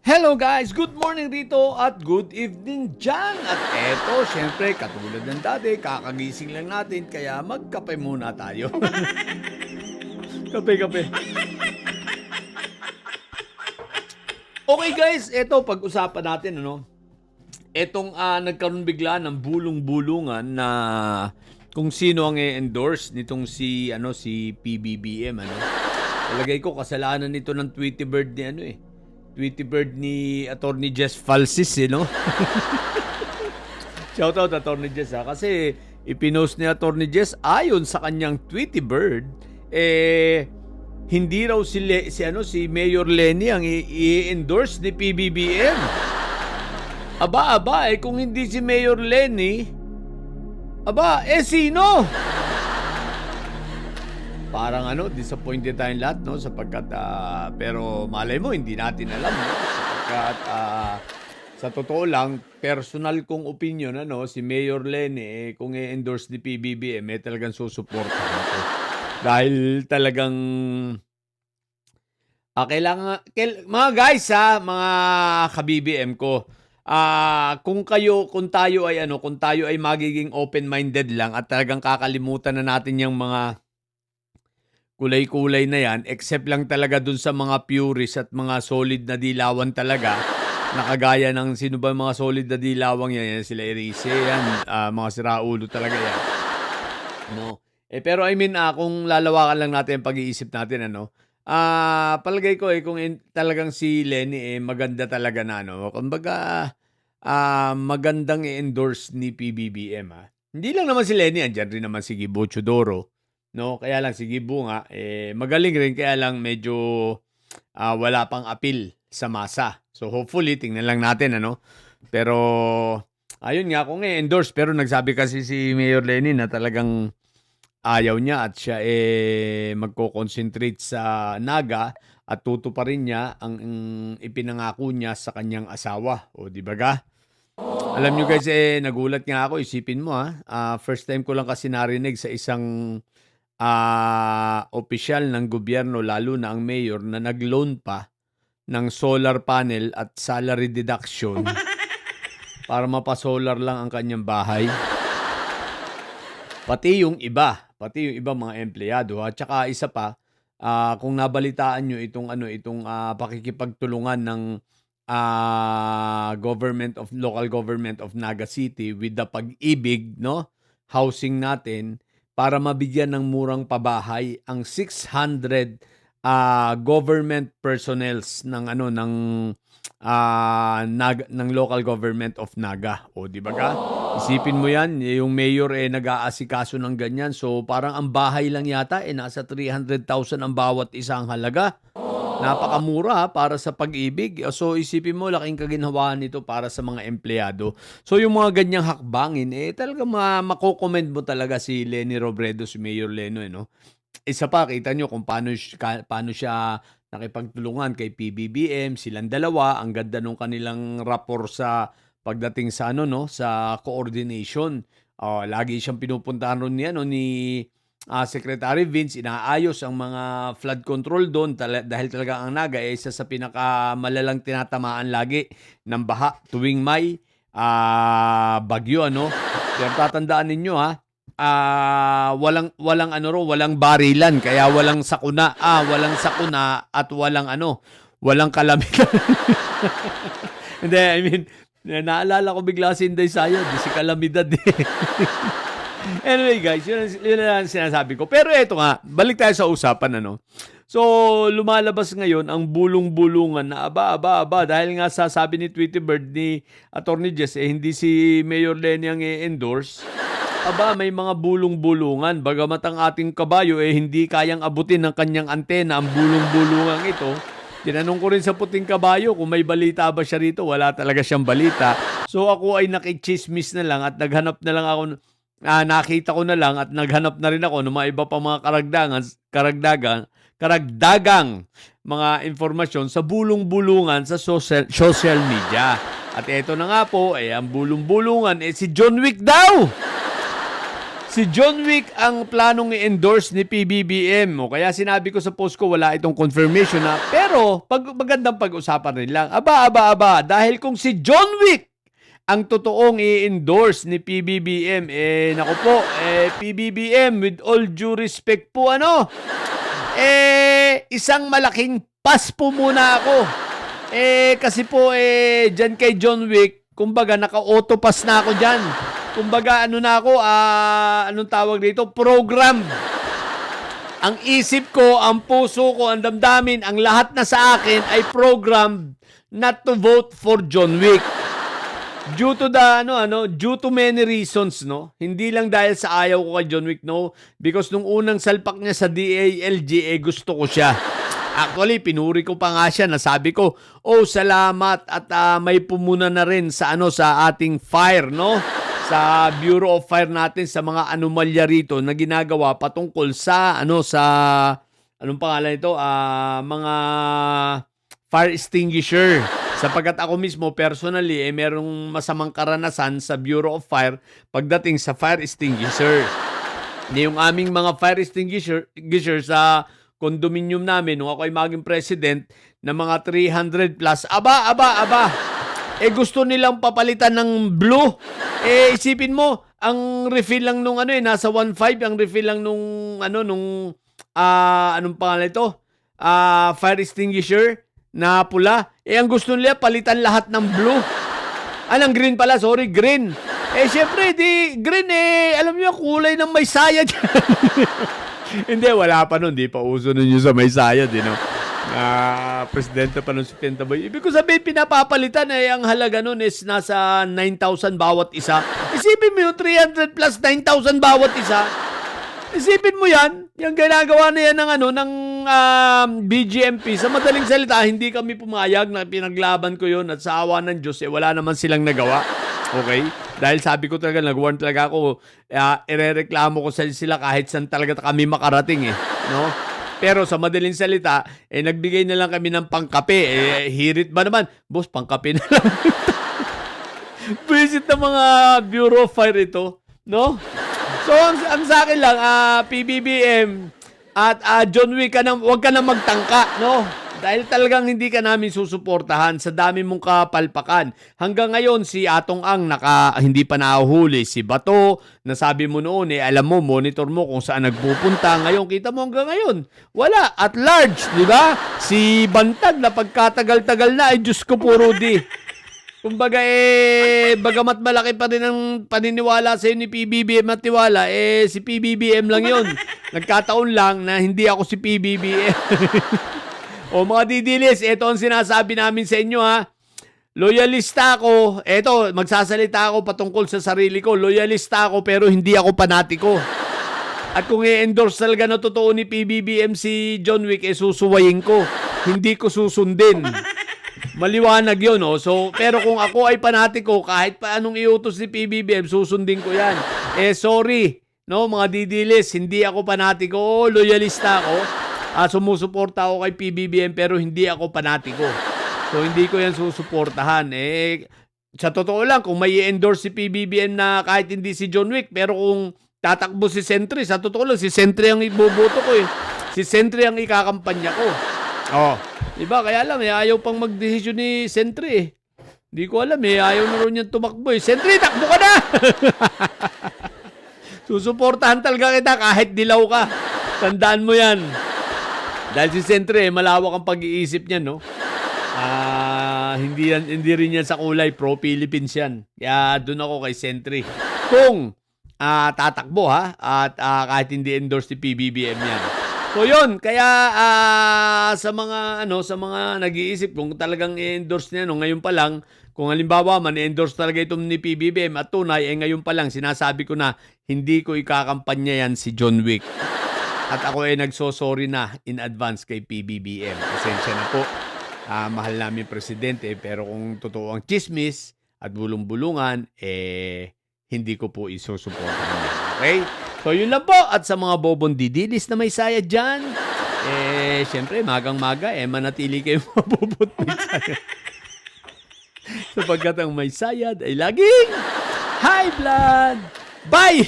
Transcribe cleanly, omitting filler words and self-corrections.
Hello guys! Good morning rito at good evening dyan! At eto, syempre, katulad ng dati, kakagising lang natin, kaya magkape muna tayo. Kape-kape. Okay guys, eto, pag-usapan natin, etong nagkaroon bigla ng bulong-bulungan na kung sino ang i-endorse nitong si PBBM, Talagay ko, kasalanan nito ng Tweety Bird ni Tweety Bird ni Attorney Jess Falsis, Shoutout Attorney Jess, kasi ipinost ni Attorney Jess ayon sa kanyang Tweety Bird, hindi raw si Mayor Lenny ang i-endorse ni PBBM. Aba, kung hindi si Mayor Lenny, sino? Parang disappointed tayong lahat, sapagkat pero malay mo hindi natin alam, sapagkat sa totoo lang, personal kong opinion, si Mayor Lenny kung i-endorse ni PBBM, talagang susuportahan ko. Dahil talagang mga guys, mga ka-BBM ko, kung tayo ay magiging open-minded lang at talagang kakalimutan na natin yung mga kulay-kulay na yan, except lang talaga dun sa mga purists at mga solid na dilawan talaga, nakagaya ng sino ba mga solid na dilawang yan sila Erice, mga siraulo talaga yan. Pero kung lalawakan lang natin ang pag-iisip natin, palagay ko kung talagang si Lenny maganda talaga na kumbaga magandang i-endorse ni PBBM. Hindi lang naman si Lenny, andyan rin naman si Gibo Chodoro. Kaya lang si Gibo nga, magaling rin, kaya lang medyo wala pang appeal sa masa. So hopefully, tingnan lang natin, Pero, ayun nga, kung endorse, pero nagsabi kasi si Mayor Lenny na talagang ayaw niya at siya magko-concentrate sa Naga at tutuparin niya ang ipinangako niya sa kanyang asawa. O, di ba ga? Alam niyo guys, nagulat nga ako, isipin mo first time ko lang kasi narinig sa isang opisyal ng gobyerno, lalo na ang mayor, na nag-loan pa ng solar panel at salary deduction para mapasolar lang ang kanyang bahay. Pati yung iba mga empleyado. At saka isa pa, kung nabalitaan nyo itong pakikipagtulungan ng local government of Naga City with the Pag-ibig, housing natin, para mabigyan ng murang pabahay ang 600 government personnels ng local government of Naga. O di ba ka? Isipin mo yan, yung mayor nag-aasikaso ng ganyan. So parang ang bahay lang yata nasa 300,000 ang bawat isang halaga. Napakamura para sa Pag-ibig. So isipin mo, laking kaginhawaan nito para sa mga empleyado. So yung mga ganyang hakbangin, talaga mako-commend mo talaga si Lenny Robredo, si Mayor Leno. Isa pa, kita nyo kung paano siya nakipagtulungan kay PBBM, silang dalawa, ang ganda nung kanilang rapport sa pagdating sa sa coordination. Lagi siyang pinupuntahan ron ni Secretary Vince, inaayos ang mga flood control doon dahil talaga ang Naga isa sa pinakamalalang tinatamaan lagi ng baha tuwing may bagyo, Pero tatandaan ninyo walang barilan, kaya walang sakuna at walang kalamidad. Hindi, naalala ko bigla si Inday Sayad, si kalamidad Anyway guys, yun ang sinasabi ko. Pero eto nga, balik tayo sa usapan, So, lumalabas ngayon ang bulong-bulungan na aba, dahil nga sabi ni Tweety Bird ni Attorney Jess, hindi si Mayor Lenny ang i-endorse. May mga bulong-bulungan. Bagamat ang ating kabayo hindi kayang abutin ng kanyang antena ang bulong-bulungan ito. Tinanong ko rin sa puting kabayo kung may balita ba siya rito. Wala talaga siyang balita. So ako ay nakichismis na lang at naghanap na lang ako, nakita ko na lang at naghanap na rin ako ng mga iba pa mga karagdagang mga informasyon sa bulong-bulungan sa social media. At eto na nga po, ang bulong-bulungan si John Wick daw. Si John Wick ang planong i-endorse ni PBBM. O kaya sinabi ko sa post ko, wala itong confirmation na. Pero, magandang pag-usapan rin lang. Aba. Dahil kung si John Wick ang totoong i-endorse ni PBBM, naku po, PBBM, with all due respect po, isang malaking pass po muna ako. Kasi po, dyan kay John Wick, kumbaga, naka-auto pass na ako dyan. Kumbaga, anong tawag dito? Program. Ang isip ko, ang puso ko, ang damdamin, ang lahat na sa akin ay program not to vote for John Wick. Due to many reasons, no? Hindi lang dahil sa ayaw ko kay John Wick, no? Because nung unang salpak niya sa DALG, gusto ko siya. Actually, pinuri ko pa nga siya, nasabi ko, salamat at may pumuna na rin sa ating fire, no? Sa Bureau of Fire natin, sa mga anomalya rito na ginagawa patungkol sa anong pangalan ito? Mga fire extinguisher. Sapagkat ako mismo personally merong masamang karanasan sa Bureau of Fire pagdating sa fire extinguisher. Yung aming mga fire extinguisher sa condominium namin nung ako ay maging president na mga 300 plus. Aba. Gusto nilang papalitan ng blue. Isipin mo, ang refill lang nung nasa 1.5, ang refill lang nung anong pangalan ito? Fire extinguisher na pula. Ang gusto nila palitan lahat ng blue. Anong green pala? Sorry, green. Syempre, green alam niyo, kulay ng may sayad. Hindi, wala pa nun. Di pa uso nun yung sa may sayad, presidente pa nun si Pentaboy. Ibig ko sabihin, pinapapalitan ang halaga nun is nasa 9,000 bawat isa. Isipin mo yung 300 plus 9,000 bawat isa. Isipin mo yan. Yung ginagawa na yan ng BGMP. Sa madaling salita, hindi kami pumayag na pinaglaban ko yun at sa awa ng Diyos, wala naman silang nagawa. Okay? Dahil sabi ko talaga, nag-warn talaga ako, irereklamo ko sila kahit saan talaga kami makarating no? Pero sa madaling salita, nagbigay na lang kami ng pangkape. Hirit ba naman? Boss, pangkape na lang. Visit ng mga Bureau of Fire ito, no? So, ang sa akin lang, PBBM at John Wick, huwag ka na magtangka, no? Dahil talagang hindi ka namin susuportahan sa dami mong kapalpakan. Hanggang ngayon, si Atong Ang hindi pa nahuhuli. Si Bato, nasabi mo noon, alam mo, monitor mo kung saan nagpupunta. Ngayon, kita mo hanggang ngayon. Wala, at large, di ba? Si Bantag, na pagkatagal-tagal na, Diyos ko po, Rudy. Kumbaga, bagamat malaki pa rin ang paniniwala sa ni PBBM at tiwala, si PBBM lang yon. Nagkataon lang na hindi ako si PBBM. O mga didilis, ito ang sinasabi namin sa inyo Loyalista ako. Ito, magsasalita ako patungkol sa sarili ko. Loyalista ako pero hindi ako panatiko. At kung i-endorse talaga na totoo ni PBBM si John Wick, susuwayin ko. Hindi ko susundin. Maliwanag yun, So, pero kung ako ay panatiko, kahit pa anong iutos ni PBBM, susundin ko yan. Sorry, no, mga didilis, hindi ako panatiko. Loyalista ako. Sumusuporta ako kay PBBM pero hindi ako panatiko. So, hindi ko yan susuportahan. Sa totoo lang, kung may i-endorse si PBBM na kahit hindi si John Wick, pero kung tatakbo si Sentry, sa totoo lang, si Sentry ang iboboto ko Si Sentry ang ikakampanya ko. Diba? Kaya lang, ayaw pang magdesisyon ni Sentry Hindi ko alam ayaw na rin niyang tumakbo Sentry, takbo ka na! Susuportahan talaga kita kahit dilaw ka. Tandaan mo yan. Dahil si Sentry, malawak ang pag-iisip niya, no? Hindi rin yan sa kulay. Pro-Philippines yan. Kaya doon ako kay Sentry. Kung tatakbo, at kahit hindi endorse ni PBBM yan. So, yun. Kaya sa mga nag-iisip, kung talagang i-endorse niya, ngayon pa lang, kung halimbawa man, i-endorse talaga ito ni PBBM at tunay, ngayon pa lang, sinasabi ko na, hindi ko ikakampanya yan si John Wick. At ako nagsosorry na in advance kay PBBM. Pasensya na po. Mahal namin presidente, pero kung totoo ang chismis at bulong-bulungan, hindi ko po isusuportahan. Okay? So, yun lang po. At sa mga bobong didilis na may sayad dyan, syempre, magang-maga, manatili kayong mabobot may sayad. Sapagkat ang may sayad ay laging high blood. Bye!